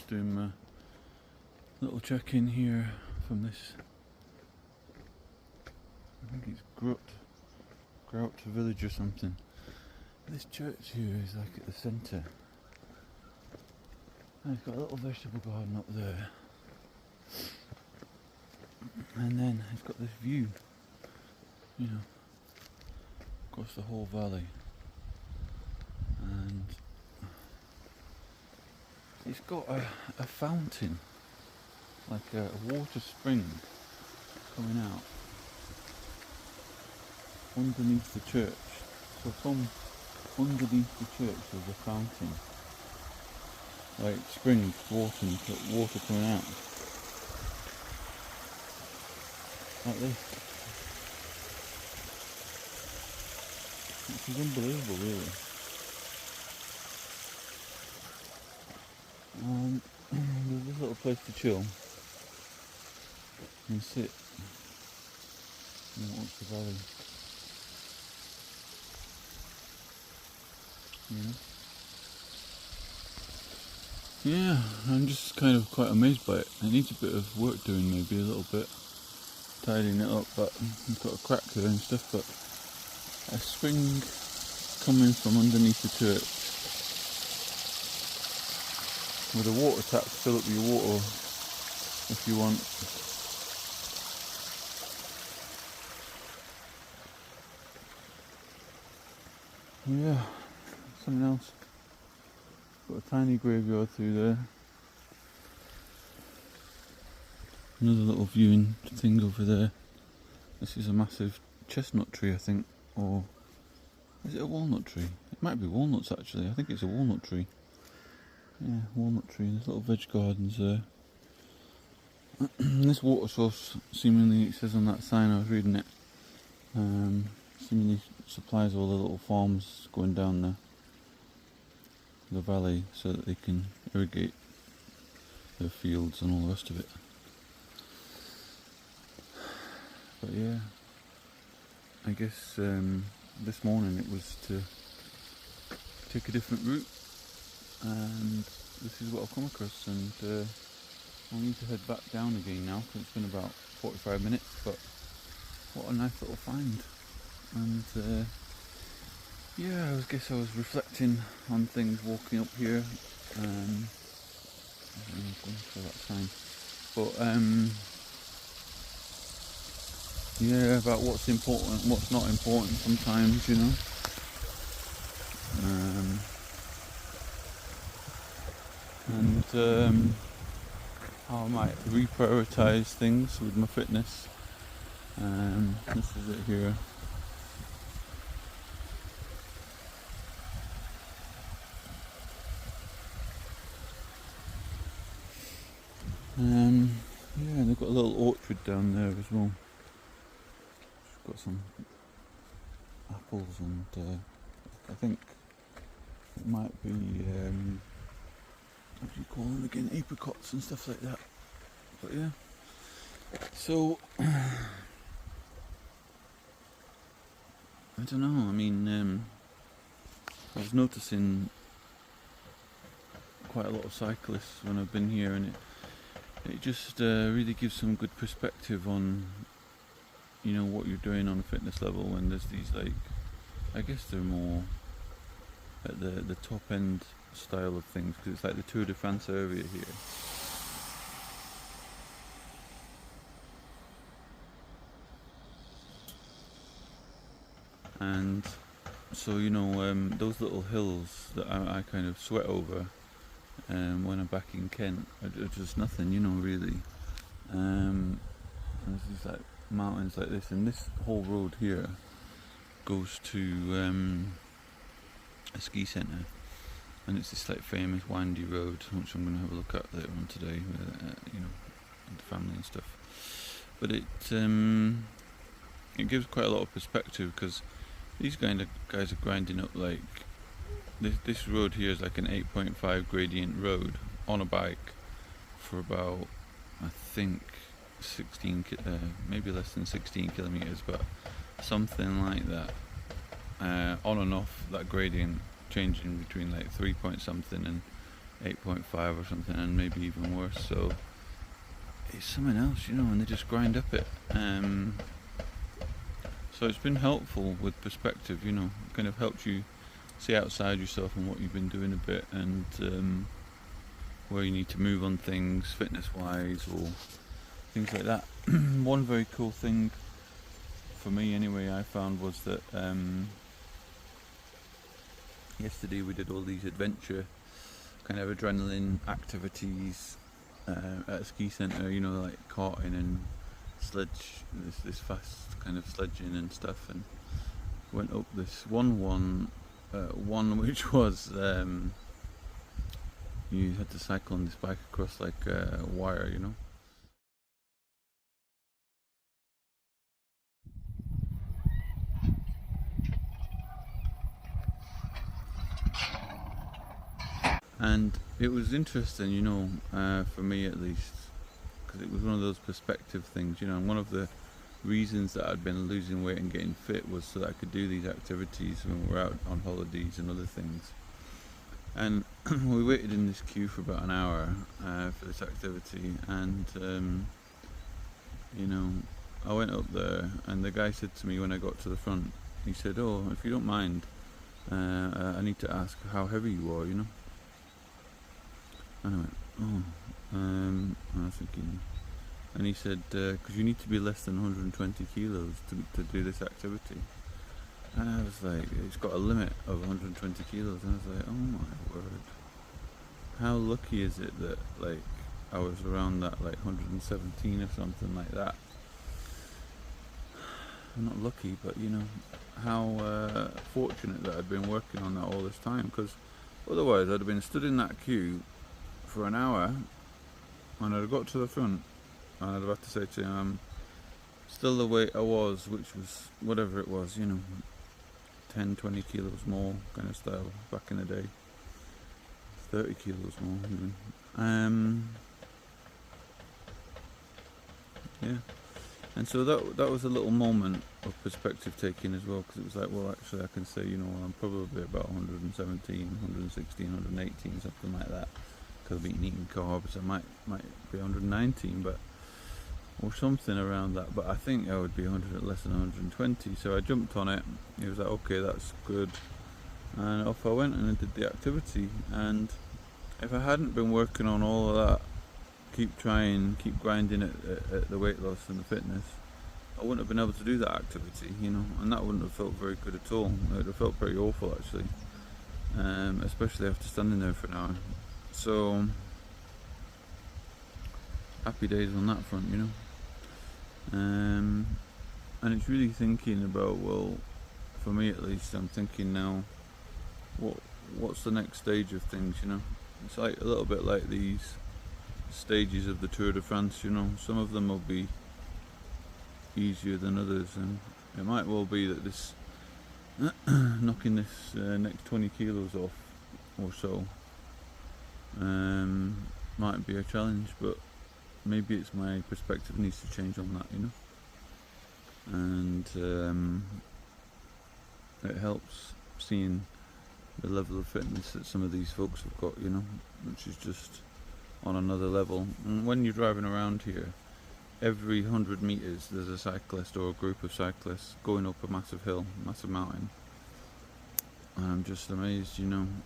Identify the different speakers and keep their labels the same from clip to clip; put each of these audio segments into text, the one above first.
Speaker 1: just doing my little check-in here from this, I think it's Grust Village or something. This church here is like at the centre. And it's got a little vegetable garden up there. And then it's got this view, across the whole valley. And it's got a fountain, like a water spring coming out underneath the church. So from underneath the church there's a fountain, like springs, water coming out like this, which is unbelievable really. And there's this little place to chill and sit and watch the valley. Yeah, I'm just kind of quite amazed by it. It needs a bit of work doing, maybe a little bit, tidying it up, but it's got a crack there and stuff. But a spring coming from underneath the church with a water tap to fill up your water if you want. Yeah, something else. Got a tiny graveyard through there. Another little viewing thing over there. This is a massive chestnut tree, I think, or is it a walnut tree? It might be walnuts actually. I think it's a walnut tree. Yeah, walnut tree. There's little veg gardens there. This water source, seemingly, it says on that sign, I was reading it, seemingly supplies all the little farms going down the valley so that they can irrigate their fields and all the rest of it. But yeah, I guess this morning it was to take a different route, and this is what I've come across, and I need to head back down again now because it's been about 45 minutes, but what a nice little find. And yeah, I guess I was reflecting on things walking up here, I'm going for that sign, but yeah, about what's important, what's not important sometimes, and how I might reprioritise things with my fitness. This is it here. Yeah, they've got a little orchard down there as well. It's got some apples and I think it might be what do you call them again? Apricots and stuff like that. But yeah, so I don't know. I mean, I was noticing quite a lot of cyclists when I've been here, and it just really gives some good perspective on what you're doing on a fitness level when there's these, like, I guess they're more at the top end style of things, because it's like the Tour de France area here. And so those little hills that I kind of sweat over when I'm back in Kent are just nothing, really. And there's these like mountains like this, and this whole road here goes to a ski centre, and it's this like famous windy road, which I'm going to have a look at later on today, with the family and stuff. But it gives quite a lot of perspective, because these kind of guys are grinding up, like this road here is like an 8.5 gradient road on a bike for about, I think, 16, maybe less than 16 kilometres, but something like that, on and off that gradient, changing between like 3 point something and 8.5 or something, and maybe even worse. So it's something else, and they just grind up it. So it's been helpful with perspective, kind of helped you see outside yourself and what you've been doing a bit, and where you need to move on things fitness-wise or things like that. One very cool thing for me anyway I found was that yesterday we did all these adventure kind of adrenaline activities at a ski centre, like karting and sledge, this fast kind of sledging and stuff, and went up this one which was you had to cycle on this bike across like a wire, And it was interesting, for me at least, because it was one of those perspective things, and one of the reasons that I'd been losing weight and getting fit was so that I could do these activities when we're out on holidays and other things. And we waited in this queue for about an hour for this activity, and I went up there, and the guy said to me when I got to the front, he said, "Oh, if you don't mind, I need to ask how heavy you are, And I went, "Oh," and I was thinking, and he said, "Because you need to be less than 120 kilos to do this activity." And I was like, it's got a limit of 120 kilos, and I was like, oh my word, how lucky is it that like I was around that, like 117 or something like that. I'm not lucky, but how fortunate that I'd been working on that all this time, because otherwise I'd have been stood in that queue for an hour, and I'd have got to the front, and I'd have had to say to him, still the weight I was, which was whatever it was, 10-20 kilos more kind of style back in the day, 30 kilos more even. Yeah, and so that was a little moment of perspective taking as well, because it was like, well, actually I can say, I'm probably about 117, 116, 118, something like that, because I've been eating carbs. I might be 119, but or something around that, but I think I would be less than 120. So I jumped on it. He was like, okay, that's good, and off I went and I did the activity. And if I hadn't been working on all of that, keep grinding at the weight loss and the fitness, I wouldn't have been able to do that activity, and that wouldn't have felt very good at all. It would have felt pretty awful actually, especially after standing there for an hour. So happy days on that front, and it's really thinking about, well, for me at least, I'm thinking now, what's the next stage of things, It's like a little bit like these stages of the Tour de France, some of them will be easier than others, and it might well be that this knocking this next 20 kilos off or so might be a challenge, but maybe it's my perspective needs to change on that, and it helps seeing the level of fitness that some of these folks have got, which is just on another level. And when you're driving around here, every 100 metres there's a cyclist or a group of cyclists going up a massive hill, massive mountain, and I'm just amazed, and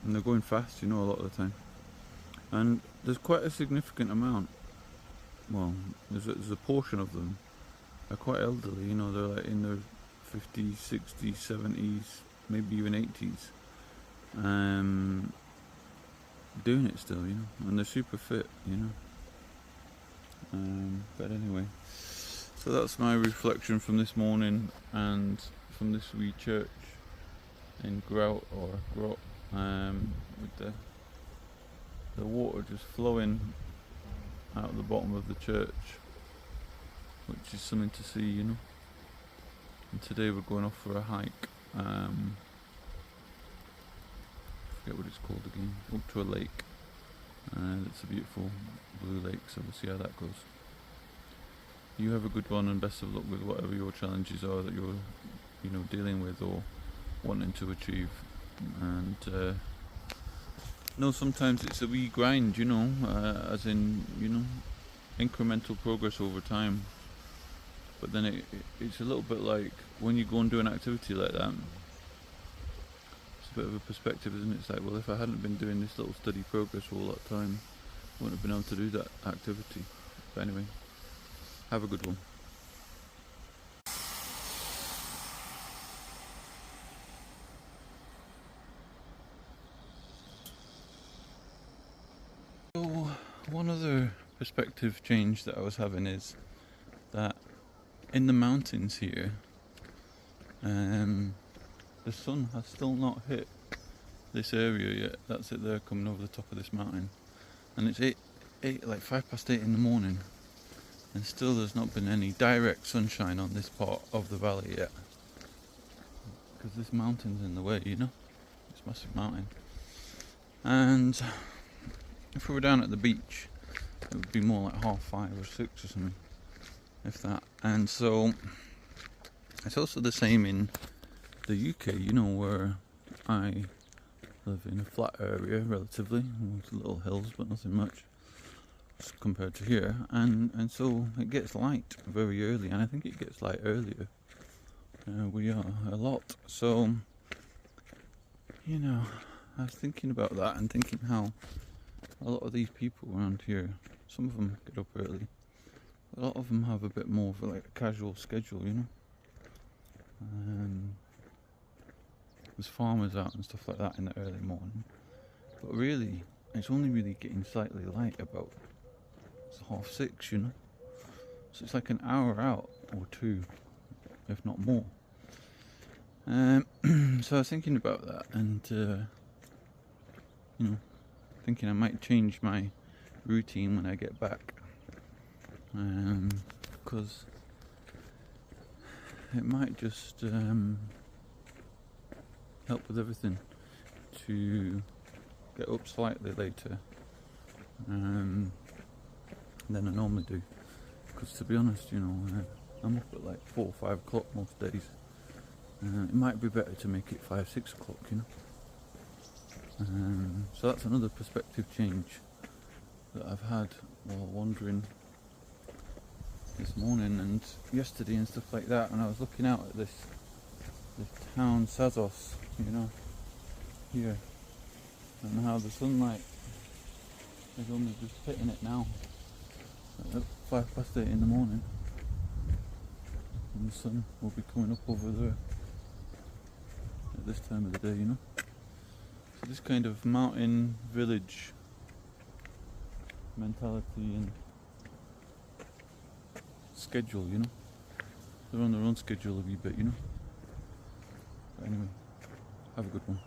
Speaker 1: they're going fast, a lot of the time. And there's quite a significant amount, well, there's a portion of them are quite elderly, they're like in their 50s, 60s, 70s, maybe even 80s, doing it still, and they're super fit, but anyway, so that's my reflection from this morning and from this wee church in Grut, with the water just flowing out of the bottom of the church, which is something to see, And today we're going off for a hike. I forget what it's called again. Up to a lake. It's a beautiful blue lake, so we'll see how that goes. You have a good one, and best of luck with whatever your challenges are that you're, dealing with or wanting to achieve. And No, sometimes it's a wee grind, you know, as in, you know, incremental progress over time. But then it's a little bit like when you go and do an activity like that, it's a bit of a perspective, isn't it? It's like, well, if I hadn't been doing this little steady progress all that time, I wouldn't have been able to do that activity. But anyway, have a good one. So, one other perspective change that I was having is that in the mountains here, the sun has still not hit this area yet. That's it there, coming over the top of this mountain, and it's 8:05 in the morning, and still there's not been any direct sunshine on this part of the valley yet, because this mountain's in the way, you know, this massive mountain. And if we were down at the beach, it would be more like 5:30 or 6 or something, if that. And so it's also the same in the UK, you know, where I live in a flat area relatively, with little hills but nothing much compared to here, and so it gets light very early, and I think it gets light earlier we are a lot. So, you know, I was thinking about that and thinking how a lot of these people around here, some of them get up early, a lot of them have a bit more of a casual schedule, you know. There's farmers out and stuff like that in the early morning, but really it's only really getting slightly light about 6:30, you know. So it's like an hour out or two, if not more. So I was thinking about that, and you know, thinking I might change my routine when I get back, because it might just help with everything to get up slightly later than I normally do. Because to be honest, you know, I'm up at like 4 or 5 o'clock most days. It might be better to make it 5, 6 o'clock, you know. So that's another perspective change that I've had while wandering this morning and yesterday and stuff like that. And I was looking out at this town Sazos, you know, here, and how the sunlight is only just hitting it now at 8:05 in the morning, and the sun will be coming up over there at this time of the day, you know. So this kind of mountain village mentality and schedule, you know, they're on their own schedule a wee bit, you know. But anyway, have a good one.